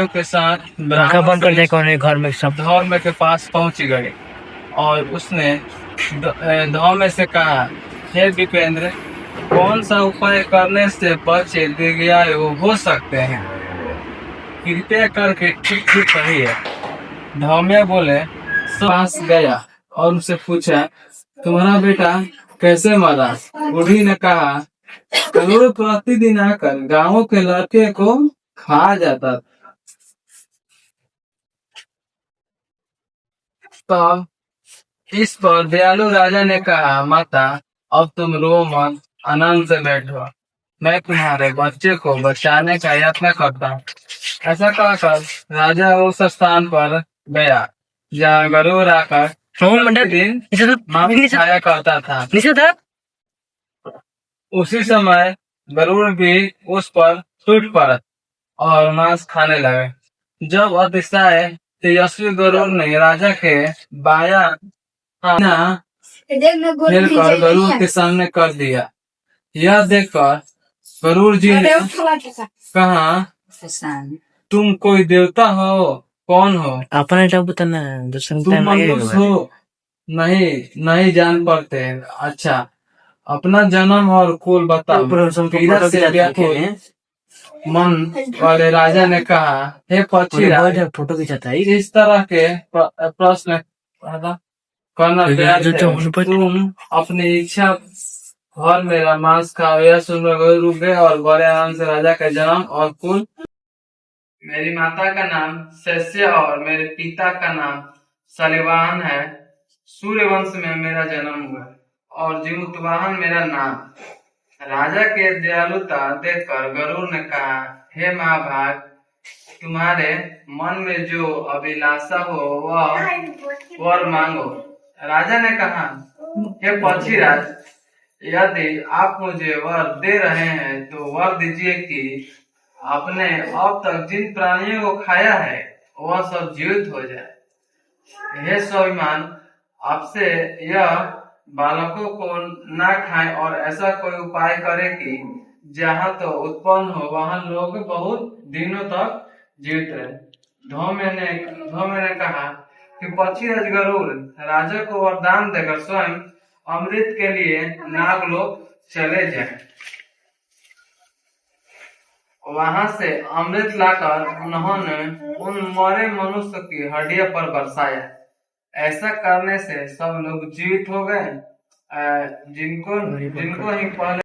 के साथ पंखा बंद कर दे कौन घर में सब धौम्य के पास पहुंच गए और उसने धौम्य से कहा, हे विपेंद्र, कौन सा उपाय करने से बच्चे दीर्घायु हो सकते हैं? कृपया करके ठीक ठीक कहिए। धौम्य बोले, पास गया और उनसे पूछा, तुम्हारा बेटा कैसे मरा? बूढ़ी ने कहा, गरुड़ प्रतिदिन आकर गांवों के लड़के को खा जाता। तो इस पर दयालु राजा ने कहा, माता, अब तुम रो मत, आनंद से बैठो, मैं तुम्हारे बच्चे को बचाने का यत्न करता हूँ। ऐसा कहकर राजा उस स्थान पर गया जहाँ गरुड़ आकर दिन मांस खाया करता था। उसी समय गरुड़ भी उस पर टूट पड़ा और मांस खाने लगे। जब अतिशय तेजस्वी गरुड़ ने राजा के बाया हिलकर गरुड़ के सामने कर दिया। यह देखकर गरुड़ जी ने कहा, तुम कोई देवता हो? कौन हो? अपने बताना दूसरे तुम मनुष्य हो? नहीं जान पाते। अच्छा, अपना जन्म और कुल बताओ। पीड़ा से व्याकुल मन वाले राजा ने कहा, हे पक्षीराज, फोटो खिंचाता है इस तरह के प्रश्न करना व्यर्थ है। तुम अपनी इच्छा भर मेरा मांस खाओ। यह सुनकर रुक गए और बड़े आराम से राजा का जन्म और कुल। मेरी माता का नाम शैस्य और मेरे पिता का नाम सलिवाहन है। सूर्यवंश में मेरा जन्म हुआ और जीमुतवाहन मेरा नाम। राजा के दयालुता देखकर गरुड़ ने कहा, हे महाभाग, तुम्हारे मन में जो अभिलाषा हो वह वर मांगो। राजा ने कहा, हे पक्षीराज, यदि आप मुझे वर दे रहे हैं तो वर दीजिए कि आपने अब तक जिन प्राणियों को खाया है वह सब जीवित हो जाए। हे स्वाभिमान, आपसे यह बालकों को ना खाएं और ऐसा कोई उपाय करें कि जहाँ तो उत्पन्न हो वहाँ लोग बहुत दिनों तक जीवित रहे। धौम्य ने कहा कि पक्षीराज गरुड़ राजा को वरदान देकर स्वयं अमृत के लिए नागलोक चले जाएं। वहां से अमृत लाकर उन्होंने उन मरे मनुष्य की हड्डियों पर बरसाया। ऐसा करने से सब लोग जीवित हो गए जिनको ही पहले